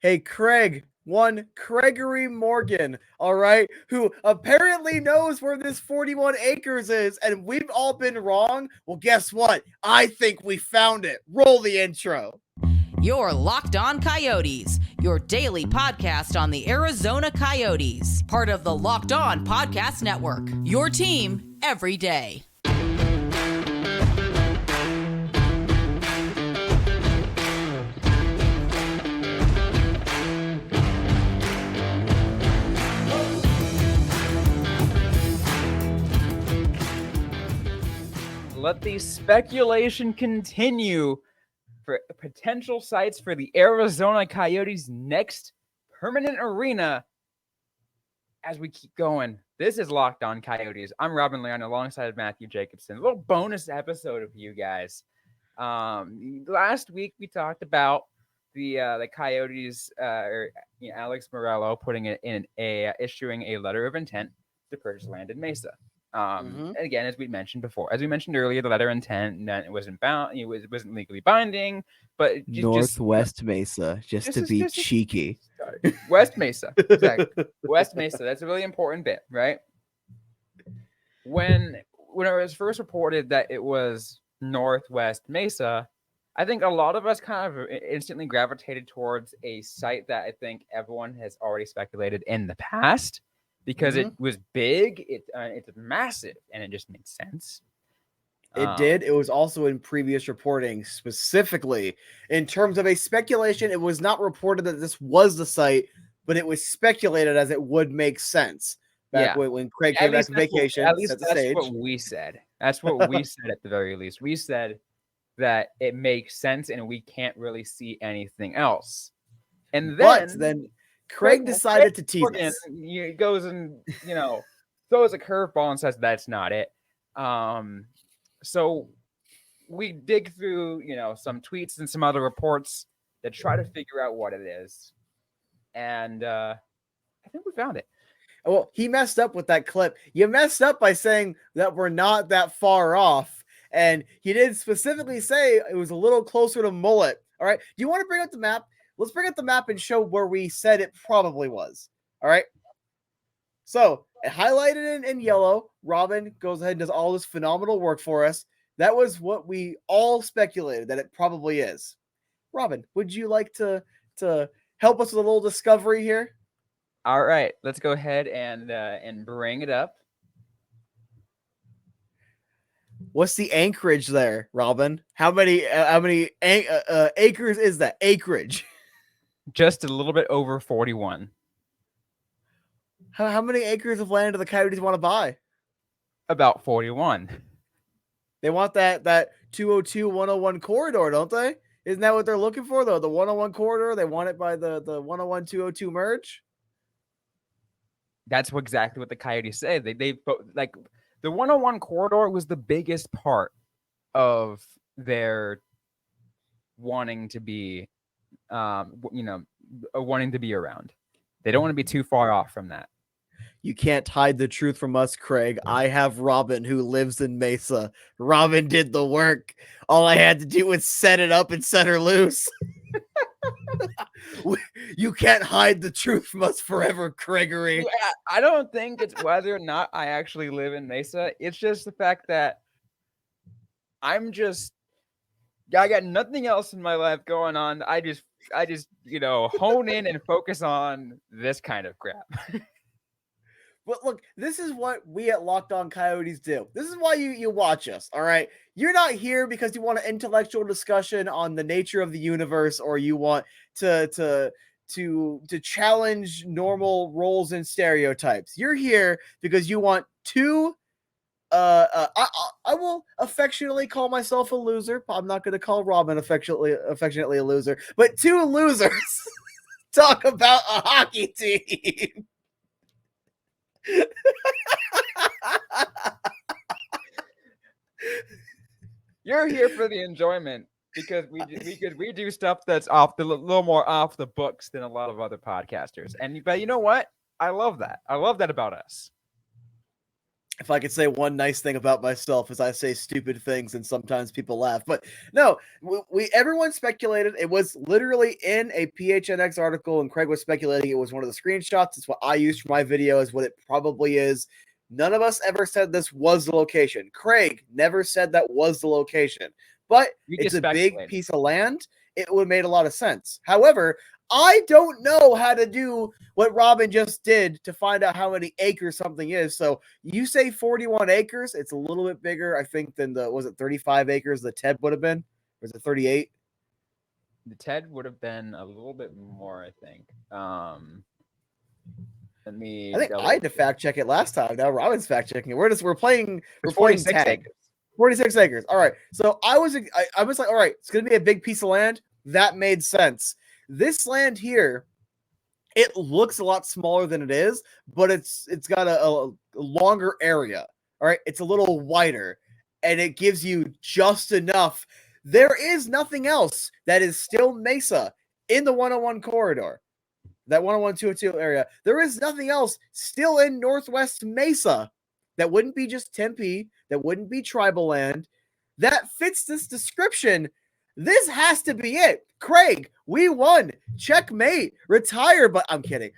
Hey, Craig, one Gregory Morgan, all right, who apparently knows where this 41 acres is, and we've all been wrong. Well, guess what? I think we found it. Roll the intro. You're Locked On Coyotes, your daily podcast on the Arizona Coyotes, part of the Locked On Podcast Network. Your team every day. Let the speculation continue for potential sites for the Arizona Coyotes' next permanent arena as we keep going. This is Locked On Coyotes. I'm Robyn Leon alongside Matthew Jacobson. A little bonus episode of you guys. Last week we talked about the Coyotes, Alex Morello putting it in issuing a letter of intent to purchase land in Mesa. And again, as we mentioned earlier, the letter of intent that it wasn't bound, it wasn't legally binding, but Northwest Mesa, just to be cheeky. West Mesa, exactly. West Mesa. That's a really important bit, right? When it was first reported that it was Northwest Mesa, I think a lot of us kind of instantly gravitated towards a site that I think everyone has already speculated in the past. Because it was big, it's massive, and it just made sense. It did. It was also in previous reporting, specifically in terms of a speculation. It was not reported that this was the site, but it was speculated as it would make sense. Back when Craig came back from vacation, at least that's what we said. That's what we said at the very least. We said that it makes sense, and we can't really see anything else. And then Craig decided to tease us. He goes and, throws a curveball and says that's not it. So we dig through, some tweets and some other reports that try to figure out what it is. And I think we found it. Well, he messed up with that clip. You messed up by saying that we're not that far off. And he did specifically say it was a little closer to Mullet. All right. Do you want to bring up the map? Let's bring up the map and show where we said it probably was. All right. So highlighted in yellow, Robyn goes ahead and does all this phenomenal work for us. That was what we all speculated that it probably is. Robyn, would you like to help us with a little discovery here? All right, let's go ahead and bring it up. What's the anchorage there, Robyn? How many acres is that? Acreage. Just a little bit over 41. How many acres of land do the Coyotes want to buy? About 41. They want that 202-101 corridor, don't they? Isn't that what they're looking for, though? The 101 corridor? They want it by the 101-202 merge? That's exactly what the Coyotes say. They like the 101 corridor was the biggest part of their wanting to be wanting to be around. They don't want to be too far off from that. You can't hide the truth from us, Craig. I have Robyn who lives in Mesa. Robyn did the work. All I had to do was set it up and set her loose. You can't hide the truth from us forever, Gregory. I don't think it's whether or not I actually live in Mesa. It's just the fact that I got nothing else in my life going on. I just hone in and focus on this kind of crap. But look, this is what we at Locked On Coyotes do. This is why you watch us, all right? You're not here because you want an intellectual discussion on the nature of the universe, or you want to challenge normal roles and stereotypes. You're here because you want two I will affectionately call myself a loser. I'm not going to call Robyn affectionately a loser, but two losers talk about a hockey team. You're here for the enjoyment because we do stuff that's a little more off the books than a lot of other podcasters. But you know what? I love that. I love that about us. If I could say one nice thing about myself is I say stupid things and sometimes people laugh. But no, everyone speculated. It was literally in a PHNX article, and Craig was speculating it was one of the screenshots. It's what I used for my video, is what it probably is. None of us ever said this was the location. Craig never said that was the location. But it's a big piece of land. It would have made a lot of sense. However, I don't know how to do what Robyn just did to find out how many acres something is. So you say 41 acres. It's a little bit bigger, I think, than was it 35 acres the TED would have been? Or is it 38? The TED would have been a little bit more, I think. I think I had to fact check it last time. Now Robyn's fact checking it. We're playing 46 tag. acres. 46 acres. All right. So I was like, all right, it's gonna be a big piece of land. That made sense. This land here, it looks a lot smaller than it is, but it's got a longer area. All right, it's a little wider, and it gives you just enough. There is nothing else that is still Mesa in the 101 corridor, that 101 202 area. There is nothing else still in Northwest Mesa that wouldn't be just Tempe, that wouldn't be tribal land, that fits this description. This has to be it. Craig, we won. Checkmate. Retire. But I'm kidding.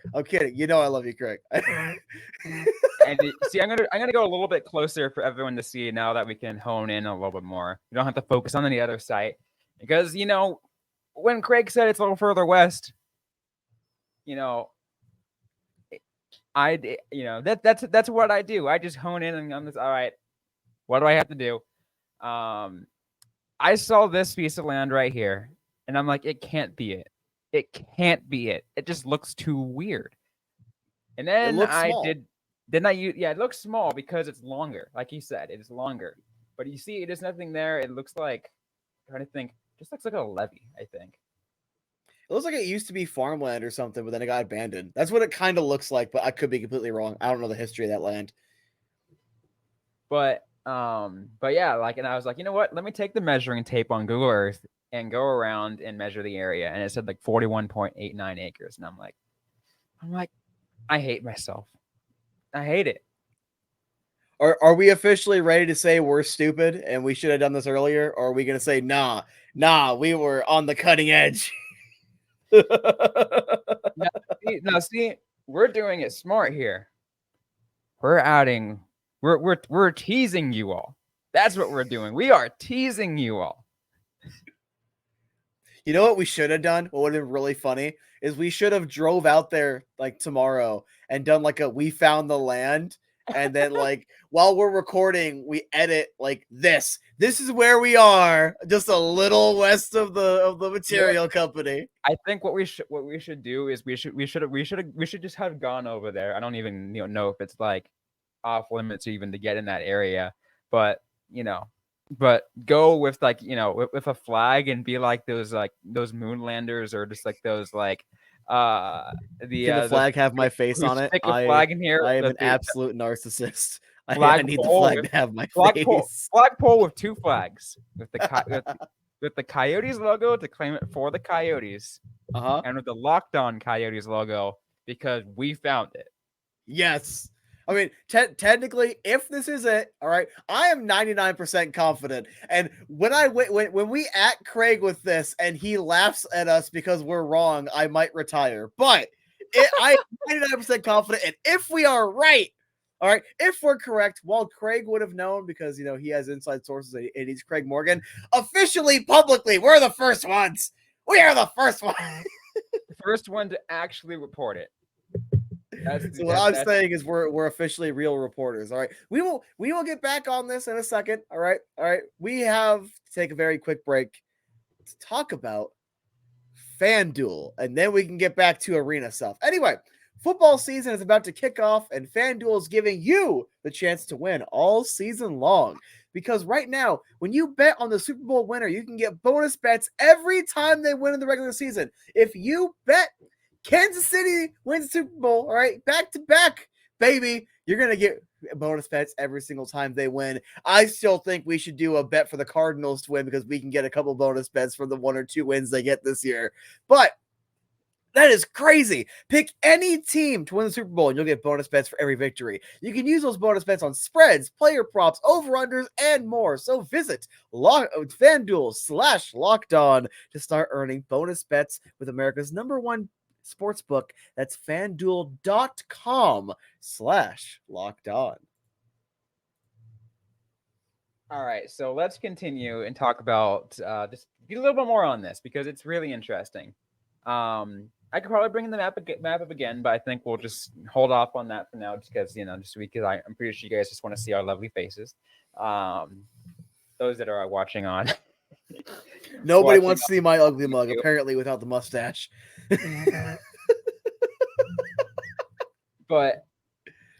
You know I love you, Craig. And see, I'm gonna go a little bit closer for everyone to see now that we can hone in a little bit more. You don't have to focus on any other site because when Craig said it's a little further west, that's what I do. I just hone in on this. All right, what do I have to do? I saw this piece of land right here, and I'm like, it can't be it. It can't be it. It just looks too weird. And then it looks small because it's longer. Like you said, it is longer. But you see, there's nothing there. It looks like, I'm trying to think, just looks like a levee, I think. It looks like it used to be farmland or something, but then it got abandoned. That's what it kind of looks like, but I could be completely wrong. I don't know the history of that land. But yeah, and I was like, you know what? Let me take the measuring tape on Google Earth and go around and measure the area. And it said 41.89 acres. And I'm like, I hate myself. I hate it. Are we officially ready to say we're stupid and we should have done this earlier? Or are we going to say, nah, we were on the cutting edge? See, we're doing it smart here. We're teasing you all. That's what we're doing. We are teasing you all. You know what we should have done? What would have been really funny is we should have drove out there tomorrow and done we found the land, and then while we're recording, we edit this. This is where we are, just a little west of the material company. I think what we should do is we should just have gone over there. I don't even know if it's off limits even to get in that area, but go with with a flag and be like those moonlanders, or just those Can the flag have my face on it? Stick a flag in here. I am an absolute narcissist. I need the flag to have my face. Flagpole with two flags with the Coyotes logo to claim it for the Coyotes, and with the Locked On Coyotes logo because we found it. Yes. I mean, technically, if this is it, all right, I am 99% confident. And when we at Craig with this and he laughs at us because we're wrong, I might retire. But I'm 99% confident. And if we are right, all right, if we're correct, well, Craig would have known because, he has inside sources and he's Craig Morgan. Officially, publicly, we're the first ones. We are the first one. The first one to actually report it. So what I'm saying is we're officially real reporters. All right. We will get back on this in a second. All right. We have to take a very quick break to talk about FanDuel, and then we can get back to arena stuff. Anyway, football season is about to kick off, and FanDuel is giving you the chance to win all season long. Because right now, when you bet on the Super Bowl winner, you can get bonus bets every time they win in the regular season. If you bet Kansas City wins the Super Bowl, all right, back to back, baby, you're going to get bonus bets every single time they win. I still think we should do a bet for the Cardinals to win because we can get a couple bonus bets for the 1 or 2 wins they get this year. But That is crazy. Pick any team to win the Super Bowl and you'll get bonus bets for every victory. You can use those bonus bets on spreads, player props, over-unders, and more. So visit FanDuel/LockedOn to start earning bonus bets with America's #1 sportsbook. That's FanDuel.com/LockedOn. All right, so let's continue and talk about just get a little bit more on this because it's really interesting. I could probably bring the map up again, but I think we'll just hold off on that for now, just because I'm pretty sure you guys just want to see our lovely faces. Those that are watching on. Nobody wants to see my ugly mug, apparently, without the mustache. But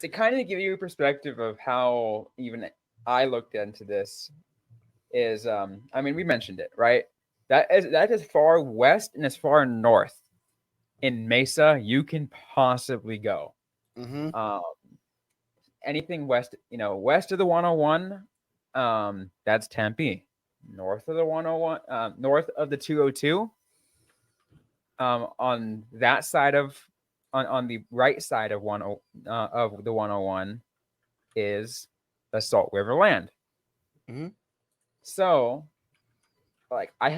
to kind of give you a perspective of how even I looked into this is, we mentioned it, right? That is as far west and as far north in Mesa you can possibly go. Mm-hmm. Anything west, west of the 101, that's Tempe. North of the 101, north of the 202, on that side on the right side of of the 101 is the Salt River Land. Mm-hmm. So, like, I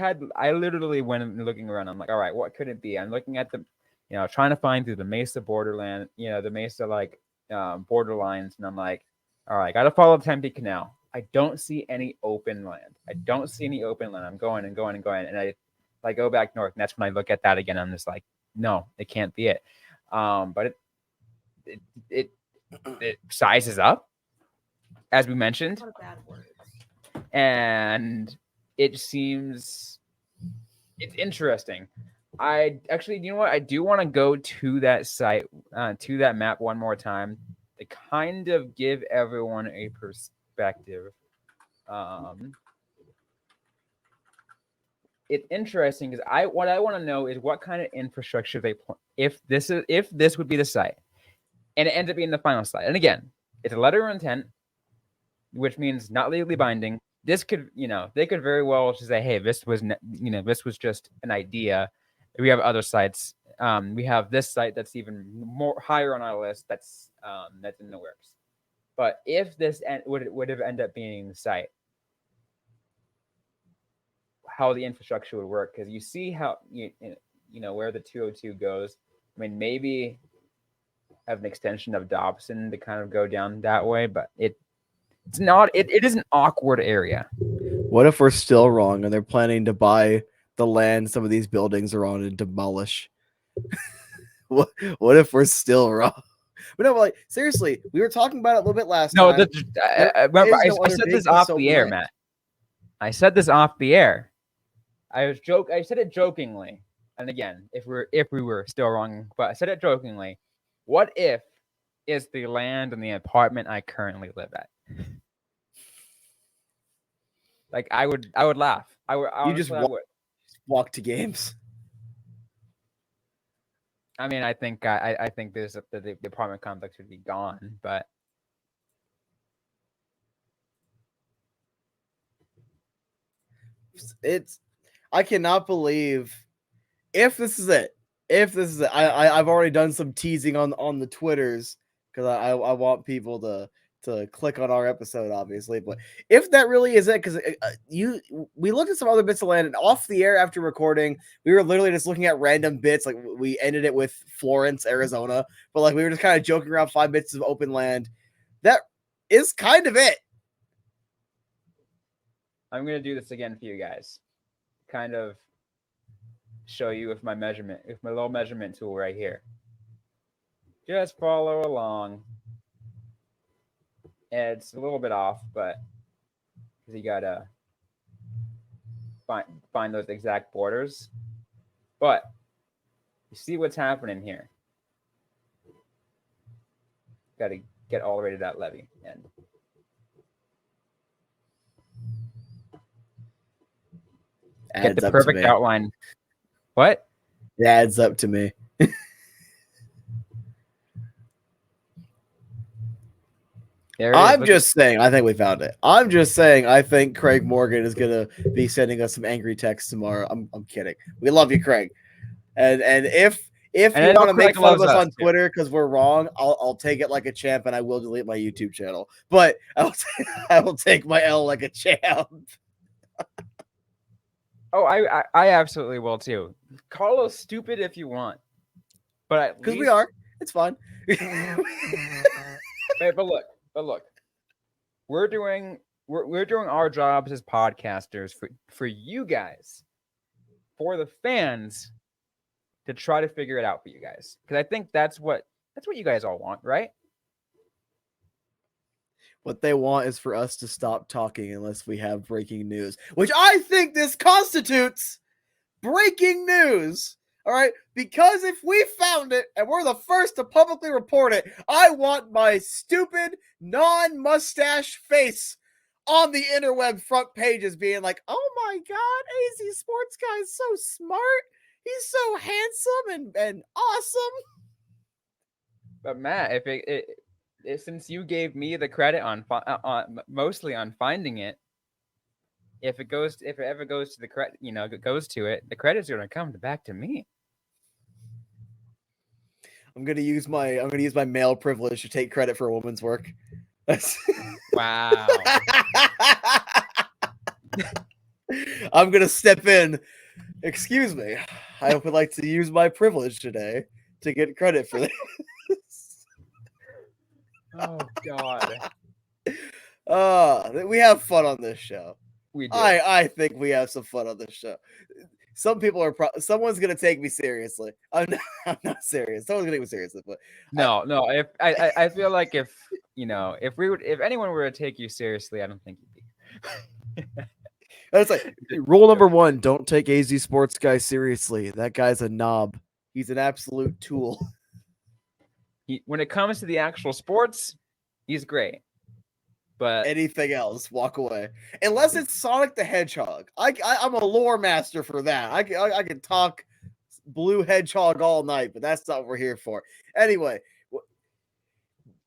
literally went looking around. I'm like, all right, what could it be? I'm looking at the, trying to find through the Mesa borderland, the Mesa borderlines, and I'm like, all right, got to follow Tempe Canal. I don't see any open land. I'm going and going and going, and I go back north, and that's when I look at that again. I'm just like, no, it can't be it. But it sizes up, as we mentioned. What a bad word. And it's interesting. I actually, you know what? I do want to go to that site, to that map one more time to kind of give everyone a perspective. It's interesting because what I want to know is what kind of infrastructure if this would be the site, and it ends up being the final site. And again, it's a letter of intent, which means not legally binding. This could, they could very well just say, hey, this was just an idea. We have other sites. We have this site that's even more higher on our list. That's in the works. But if this would have ended up being the site, how the infrastructure would work, because you see how where the 202 goes. I mean, maybe have an extension of Dobson to kind of go down that way, but it's not. It is an awkward area. What if we're still wrong and they're planning to buy the land some of these buildings are on and demolish? What if we're still wrong? But no, like, seriously, we were talking about it a little bit last time. Remember, I said this off the air, Matt. I said this off the air. I said it jokingly, and again, if we were still wrong, but I said it jokingly. What if is the land and the apartment I currently live at? Like, I would laugh. I would walk to games. I mean, I think the apartment complex would be gone, but I cannot believe if this is it. I've already done some teasing on the Twitters because I want people to click on our episode, obviously. But if that really is it, because we looked at some other bits of land, and off the air after recording, we were literally just looking at random bits. Like, we ended it with Florence, Arizona, but like we were just kind of joking around 5 bits of open land. That is kind of it. I'm gonna do this again for you guys. Kind of show you with my little measurement tool right here. Just follow along. And it's a little bit off, but you gotta find those exact borders. But you see what's happening here. Gotta get all the way to that levee. And get the perfect outline. What? It adds up to me. I'm just saying, I think we found it. I'm just saying, I think Craig Morgan is gonna be sending us some angry texts tomorrow. I'm kidding. We love you, Craig. And if If And you I know want to make Craig fun of loves us us, on too. Twitter because we're wrong, I'll take it like a champ, and I will delete my YouTube channel. But I will take my L like a champ. Oh, I absolutely will too. Call us stupid if you want, but at Because least we are. It's fine. But look, we're doing our jobs as podcasters for you guys, for the fans, to try to figure it out for you guys. Because I think that's what you guys all want, right? What they want is for us to stop talking unless we have breaking news, which I think this constitutes breaking news. All right, because if we found it and we're the first to publicly report it, I want my stupid non-mustache face on the interweb front pages being like, "Oh my god, AZ Sports Guy is so smart. He's so handsome and awesome." But Matt, if since you gave me the credit on mostly on finding it, if it ever goes to the credit, goes to it, the credit's going to come back to me. I'm gonna use my male privilege to take credit for a woman's work. Wow. I'm gonna step in. Excuse me. I would like to use my privilege today to get credit for this. Oh God. We have fun on this show. We do. I think we have some fun on this show. Some people are someone's gonna take me seriously. I'm not serious. Someone's gonna take me seriously, but No. If I feel like if anyone were to take you seriously, I don't think you'd be. it's like rule number 1: don't take AZ Sports Guy seriously. That guy's a knob. He's an absolute tool. When it comes to the actual sports, he's great. But anything else, walk away. Unless it's Sonic the Hedgehog. I'm a lore master for that. I can talk Blue Hedgehog all night, but that's not what we're here for. Anyway,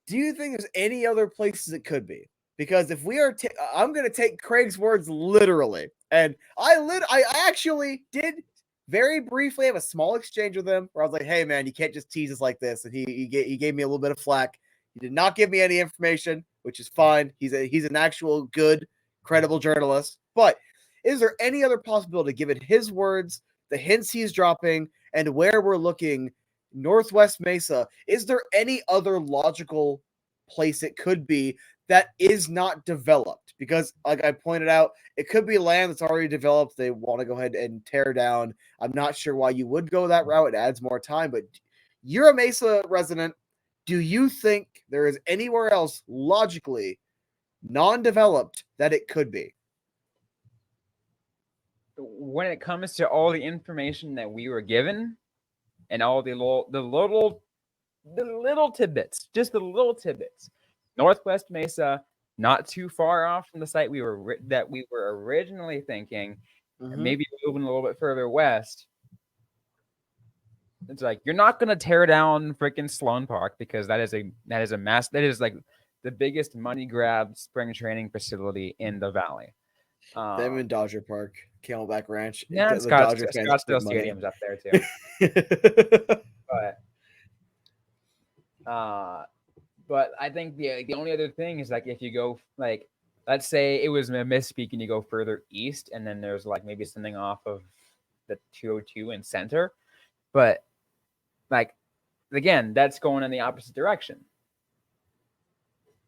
do you think there's any other places it could be? Because if we are, I'm going to take Craig's words literally. And I actually did very briefly have a small exchange with him where I was like, "Hey man, you can't just tease us like this." And he gave me a little bit of flack. He did not give me any information, which is fine. He's an actual good, credible journalist. But is there any other possibility, given his words, the hints he's dropping, and where we're looking, Northwest Mesa, is there any other logical place it could be that is not developed? Because, like I pointed out, it could be land that's already developed. They want to go ahead and tear down. I'm not sure why you would go that route. It adds more time, but you're a Mesa resident. Do you think there is anywhere else logically non-developed that it could be? When it comes to all the information that we were given and all the little tidbits, just the little tidbits, Northwest Mesa, not too far off from the site we were originally thinking, and maybe moving a little bit further west. It's like you're not gonna tear down freaking Sloan Park because that is like the biggest money grab spring training facility in the valley. Them in Dodger Park, Camelback Ranch. Yeah, the Dodger fans Scottsdale money. Stadium's up there too. But I think the only other thing is, like, if you go, like, let's say it was a misspeak and you go further east, and then there's like maybe something off of the 202 in center, but like again, that's going in the opposite direction,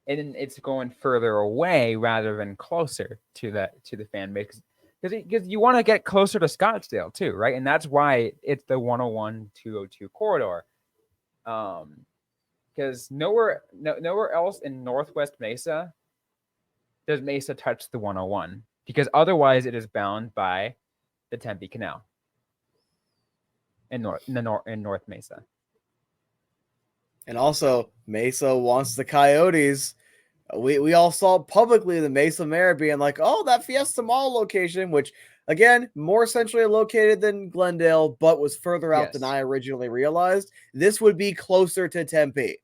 and it's going further away rather than closer to the fan base, because you want to get closer to Scottsdale too, right? And that's why it's the 101-202 corridor. Because nowhere else in Northwest Mesa does Mesa touch the 101, because otherwise it is bound by the Tempe Canal in North Mesa. And also, Mesa wants the Coyotes. We all saw publicly the Mesa mayor being like, "Oh, that Fiesta Mall location," which, again, more centrally located than Glendale, but was further out than I originally realized. This would be closer to Tempe.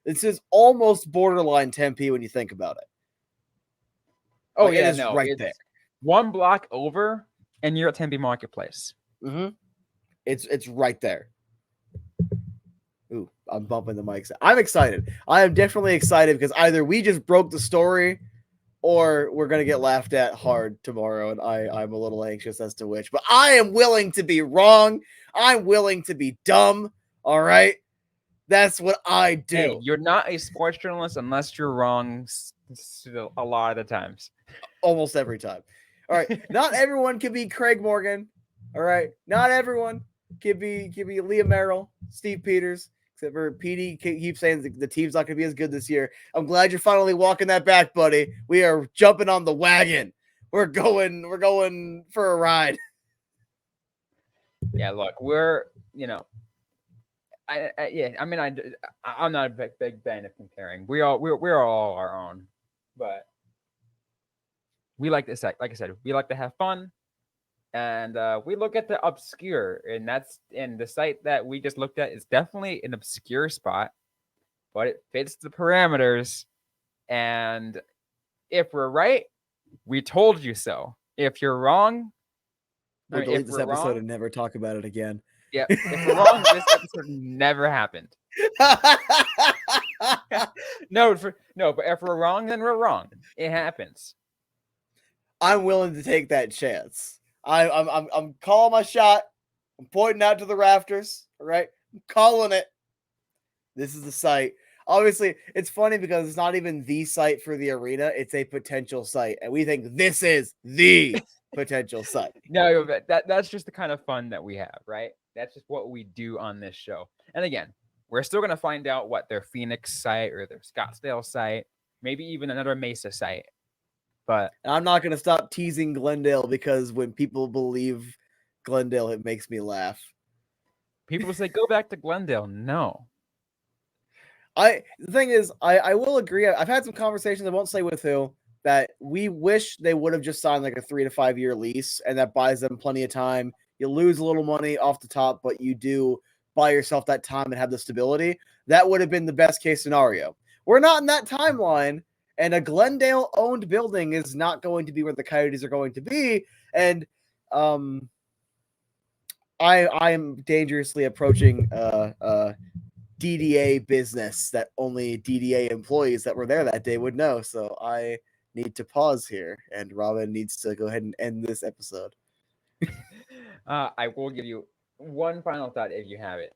This is almost borderline Tempe when you think about it. Oh, like, yeah, it is right there. One block over, and you're at Tempe Marketplace. It's right there. Ooh, I'm bumping the mics. I'm excited. I am definitely excited because either we just broke the story or we're going to get laughed at hard tomorrow. And I'm a little anxious as to which. But I am willing to be wrong. I'm willing to be dumb. All right? That's what I do. Hey, you're not a sports journalist unless you're wrong a lot of the times. Almost every time. All right. Not everyone can be Craig Morgan. All right. Not everyone can be Leah Merrill, Steve Peters. Except for PD keeps saying the team's not going to be as good this year. I'm glad you're finally walking that back, buddy. We are jumping on the wagon. We're going for a ride. Yeah, look, we're, I'm not a big fan of comparing. We're all our own, but we like this. Like I said, we like to have fun, and we look at the obscure, and the site that we just looked at is definitely an obscure spot, but it fits the parameters. And if we're right, we told you so. If you're wrong, we'll delete this episode and never talk about it again. Yeah, if we're wrong, this episode never happened. No, but if we're wrong, then we're wrong. It happens. I'm willing to take that chance. I'm calling my shot. I'm pointing out to the rafters. All right, I'm calling it. This is the site. Obviously, it's funny because it's not even the site for the arena. It's a potential site, and we think this is the potential site. No, but that's just the kind of fun that we have, right? That's just what we do on this show. And again, we're still going to find out what their Phoenix site or their Scottsdale site, maybe even another Mesa site. But I'm not going to stop teasing Glendale because when people believe Glendale, it makes me laugh. People say, go back to Glendale. No. The thing is, I will agree. I've had some conversations, I won't say with who, that we wish they would have just signed like a 3 to 5 year lease, and that buys them plenty of time. You lose a little money off the top, but you do buy yourself that time and have the stability. That would have been the best case scenario. We're not in that timeline, and a Glendale-owned building is not going to be where the Coyotes are going to be. And I am dangerously approaching DDA business that only DDA employees that were there that day would know. So I need to pause here, and Robyn needs to go ahead and end this episode. I will give you one final thought if you have it.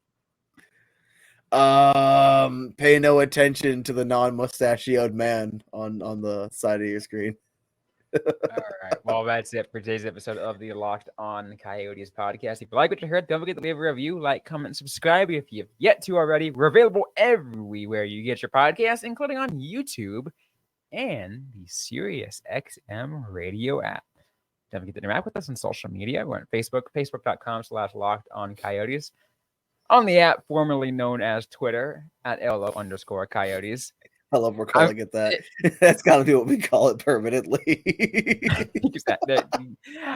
Pay no attention to the non-mustachioed man on the side of your screen. All right. Well, that's it for today's episode of the Locked On Coyotes podcast. If you like what you heard, don't forget to leave a review, like, comment, and subscribe if you've yet to already. We're available everywhere you get your podcasts, including on YouTube and the Sirius XM radio app. Don't forget to interact with us on social media. We're on Facebook, facebook.com/LockedOnCoyotes. On the app formerly known as Twitter at @LO_Coyotes. I love we're calling it that. That's got to be what we call it permanently.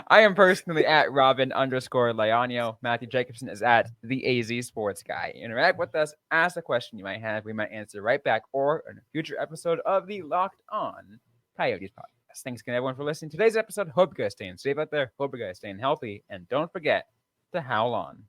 I am personally at Robyn_Leonio. Matthew Jacobson is at the AZ Sports Guy. Interact with us. Ask a question you might have. We might answer right back or in a future episode of the Locked On Coyotes podcast. Thanks again, everyone, for listening to today's episode. Hope you guys staying safe out there. Hope you guys staying healthy. And don't forget to howl on.